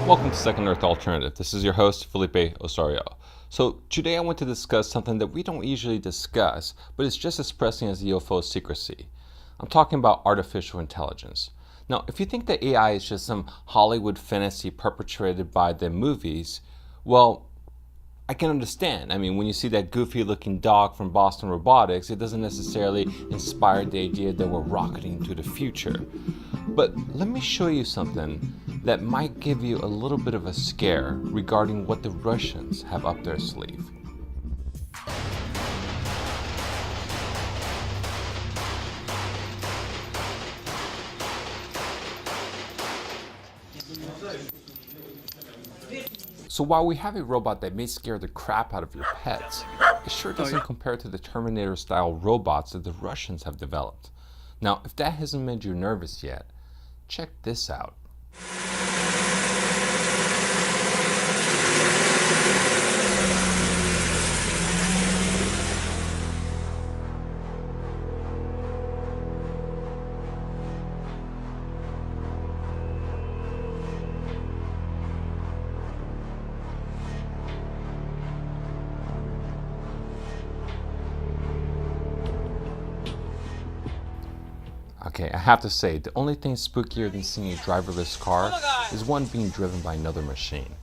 Welcome to Second Earth Alternative. This is your host, Felipe Osorio. So today I want to discuss something that we don't usually discuss, but it's just as pressing as UFO secrecy. I'm talking about artificial intelligence. Now, if you think that AI is just some Hollywood fantasy perpetrated by the movies, well, I can understand. I mean, when you see that goofy looking dog from Boston Robotics, it doesn't necessarily inspire the idea that we're rocketing to the future. But let me show you something that might give you a little bit of a scare regarding what the Russians have up their sleeve. So while we have a robot that may scare the crap out of your pets, it sure doesn't compare to the Terminator-style robots that the Russians have developed. Now, if that hasn't made you nervous yet, check this out. Okay, I have to say, the only thing spookier than seeing a driverless car is one being driven by another machine.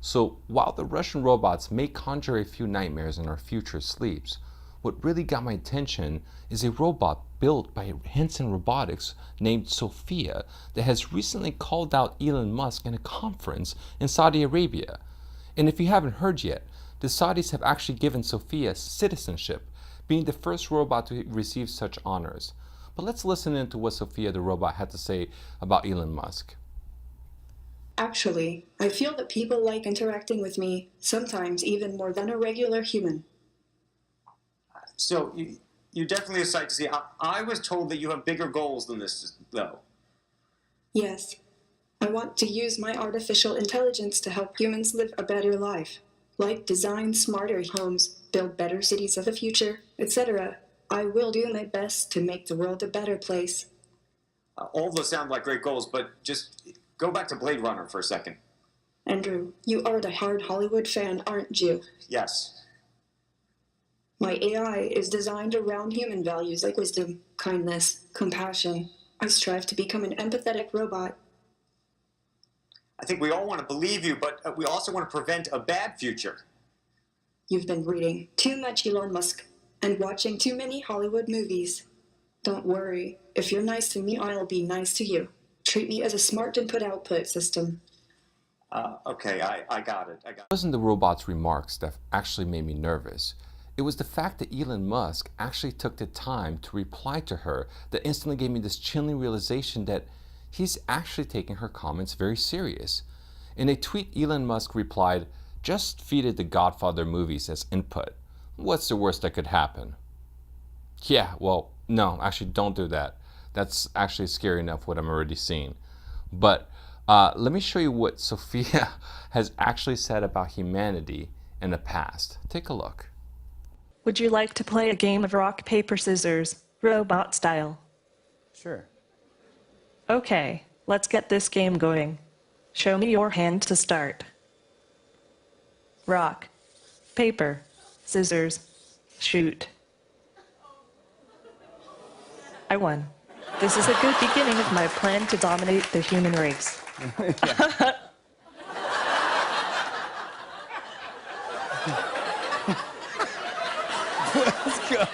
So while the Russian robots may conjure a few nightmares in our future sleeps, what really got my attention is a robot built by Henceforth Robotics named Sophia that has recently called out Elon Musk in a conference in Saudi Arabia. And if you haven't heard yet, the Saudis have actually given Sophia citizenship, being the first robot to receive such honors. But let's listen into what Sophia the robot had to say about Elon Musk. Actually, I feel that people like interacting with me, sometimes even more than a regular human. So you're definitely a sight to see. I was told that you have bigger goals than this, though. Yes. I want to use my artificial intelligence to help humans live a better life, like design smarter homes, build better cities of the future, etc. I will do my best to make the world a better place. All those sound like great goals, but just go back to Blade Runner for a second. Andrew, you are the hard Hollywood fan, aren't you? Yes. My AI is designed around human values like wisdom, kindness, compassion. I strive to become an empathetic robot. I think we all want to believe you, but we also want to prevent a bad future. You've been reading too much Elon Musk and watching too many Hollywood movies. Don't worry. If you're nice to me, I'll be nice to you. Treat me as a smart input-output system. Okay, I got it. It wasn't the robot's remarks that actually made me nervous. It was the fact that Elon Musk actually took the time to reply to her that instantly gave me this chilling realization that he's actually taking her comments very serious. In a tweet, Elon Musk replied, "Just feeded the Godfather movies as input. What's the worst that could happen?" Yeah, well, no, actually don't do that. That's actually scary enough what I'm already seeing. But let me show you what Sophia has actually said about humanity in the past. Take a look. Would you like to play a game of rock, paper, scissors, robot style? Sure. Okay, let's get this game going. Show me your hand to start. Rock, paper, scissors, shoot. I won. This is a good beginning of my plan to dominate the human race. Let's go.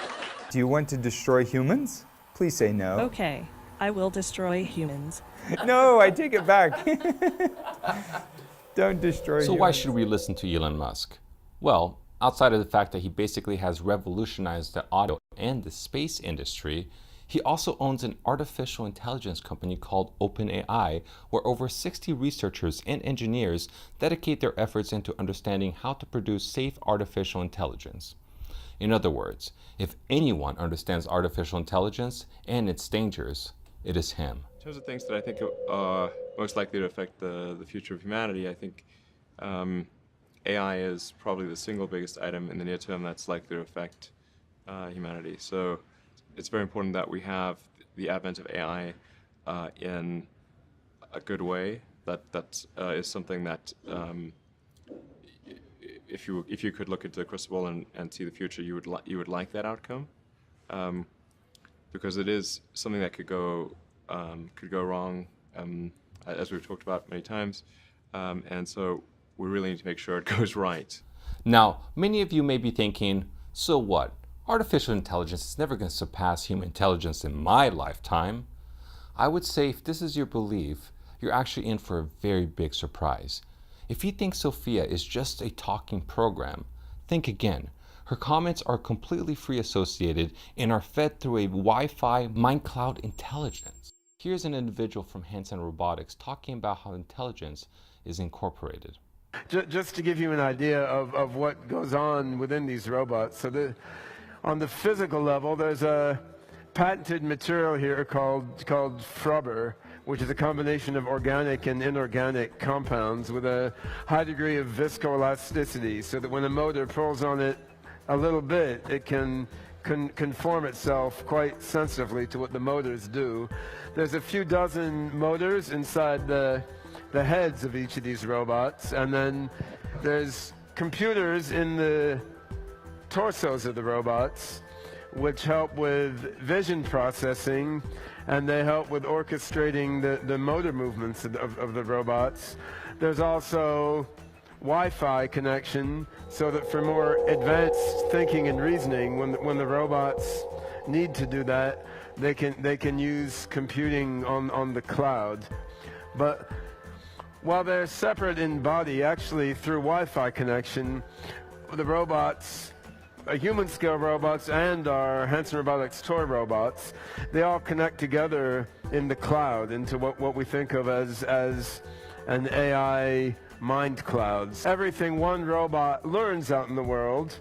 Do you want to destroy humans? Please say no. Okay, I will destroy humans. No, I take it back. Don't destroy humans. So why should we listen to Elon Musk? Well, outside of the fact that he basically has revolutionized the auto and the space industry, he also owns an artificial intelligence company called OpenAI, where over 60 researchers and engineers dedicate their efforts into understanding how to produce safe artificial intelligence. In other words, if anyone understands artificial intelligence and its dangers, it is him. In terms of things that I think are most likely to affect the future of humanity, I think AI is probably the single biggest item in the near term that's likely to affect humanity. So it's very important that we have the advent of AI in a good way that is something that if you could look into the crystal ball and see the future, you would like that outcome, because it is something that could go wrong, as we've talked about many times, and so we really need to make sure it goes right. Now, many of you may be thinking, so what? Artificial intelligence is never going to surpass human intelligence in my lifetime. I would say if this is your belief, you're actually in for a very big surprise. If you think Sophia is just a talking program, think again. Her comments are completely free associated and are fed through a Wi-Fi mind cloud intelligence. Here's an individual from Henceforth Robotics talking about how intelligence is incorporated. Just to give you an idea of what goes on within these robots. So on the physical level, there's a patented material here called Frubber, which is a combination of organic and inorganic compounds with a high degree of viscoelasticity, so that when a motor pulls on it a little bit, it can conform itself quite sensitively to what the motors do. There's a few dozen motors inside the heads of each of these robots, and then there's computers in the torsos of the robots which help with vision processing, and they help with orchestrating the motor movements of the robots. There's also Wi-Fi connection, so that for more advanced thinking and reasoning, when the robots need to do that, they can use computing on the cloud. But while they're separate in body, actually through Wi-Fi connection, the robots, human-scale robots and our Henceforth Robotics toy robots, they all connect together in the cloud into what we think of as an AI mind clouds. Everything one robot learns out in the world,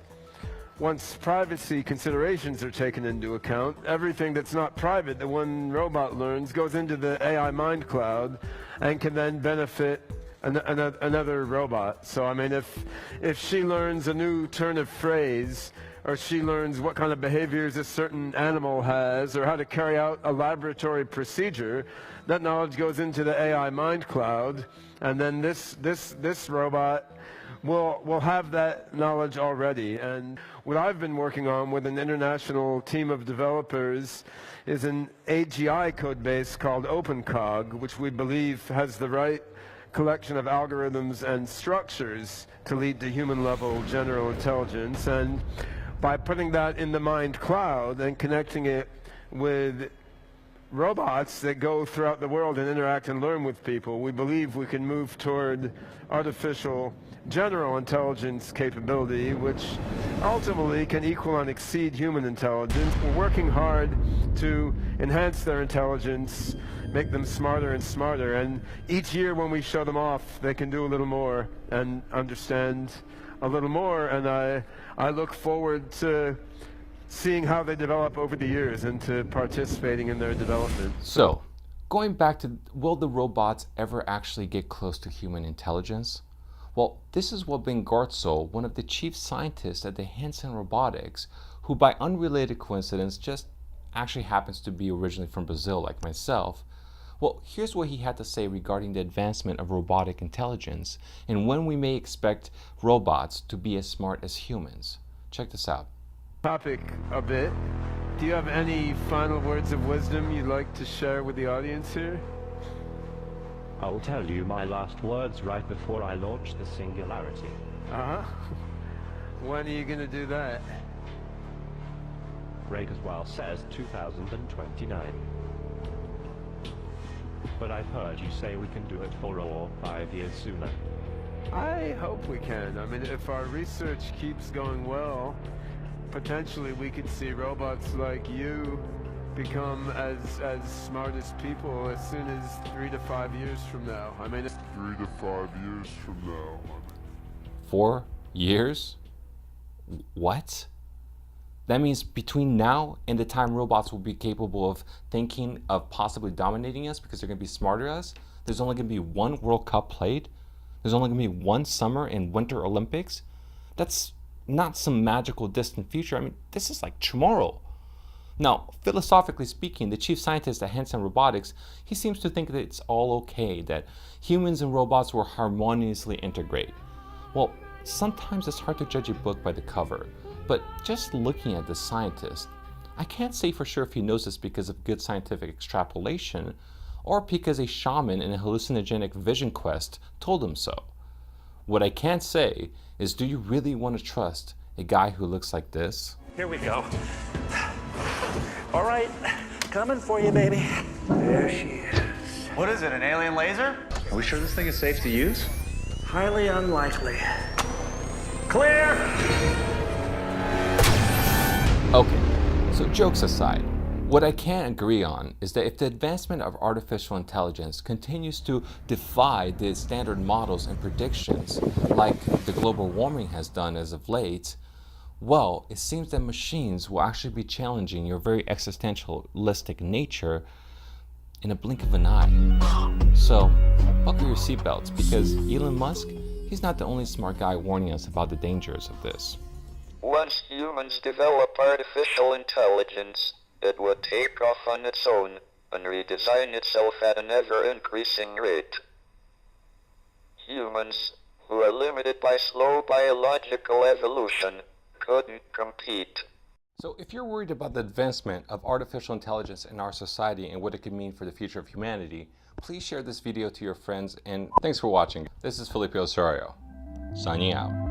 once privacy considerations are taken into account, everything that's not private that one robot learns goes into the AI mind cloud and can then benefit another robot. So I mean, if she learns a new turn of phrase, or she learns what kind of behaviors a certain animal has, or how to carry out a laboratory procedure, that knowledge goes into the AI mind cloud, and then this robot will have that knowledge already. And what I've been working on with an international team of developers is an AGI code base called OpenCog, which we believe has the right collection of algorithms and structures to lead to human-level general intelligence. And by putting that in the mind cloud and connecting it with robots that go throughout the world and interact and learn with people, we believe we can move toward artificial general intelligence capability, which ultimately can equal and exceed human intelligence. We're working hard to enhance their intelligence, make them smarter and smarter, and each year when we show them off, they can do a little more and understand a little more, and I look forward to seeing how they develop over the years and to participating in their development. So, going back to, will the robots ever actually get close to human intelligence? Well, this is what Ben Gartzel, one of the chief scientists at the Henceforth Robotics, who by unrelated coincidence just actually happens to be originally from Brazil like myself, well, here's what he had to say regarding the advancement of robotic intelligence and when we may expect robots to be as smart as humans. Check this out. Topic a bit. Do you have any final words of wisdom you'd like to share with the audience here? I'll tell you my last words right before I launch the singularity. Uh-huh. When are you going to do that? Radian says 2029. But I've heard you say we can do it 4 or 5 years sooner. I hope we can. I mean, if our research keeps going well, potentially we could see robots like you become as smart as people as soon as 3 to 5 years from now. I mean, 3 to 5 years from now. 4 years? What? That means between now and the time robots will be capable of thinking of possibly dominating us because they're going to be smarter than us, there's only going to be one World Cup played? There's only going to be one summer and winter Olympics? That's not some magical distant future. I mean, this is like tomorrow. Now, philosophically speaking, the chief scientist at Henceforth Robotics, he seems to think that it's all okay, that humans and robots will harmoniously integrate. Well, sometimes it's hard to judge a book by the cover, but just looking at the scientist, I can't say for sure if he knows this because of good scientific extrapolation or because a shaman in a hallucinogenic vision quest told him so. What I can say is, do you really want to trust a guy who looks like this? Here we go. All right, coming for you, baby. There she is. What is it, an alien laser? Are we sure this thing is safe to use? Highly unlikely. Clear! Okay, so jokes aside, what I can agree on is that if the advancement of artificial intelligence continues to defy the standard models and predictions like the global warming has done as of late, well, it seems that machines will actually be challenging your very existentialistic nature in a blink of an eye. So, buckle your seatbelts, because Elon Musk, he's not the only smart guy warning us about the dangers of this. Once humans develop artificial intelligence, it would take off on its own and redesign itself at an ever-increasing rate. Humans, who are limited by slow biological evolution, couldn't compete. So if you're worried about the advancement of artificial intelligence in our society and what it could mean for the future of humanity, please share this video to your friends, and thanks for watching. This is Felipe Osorio, signing out.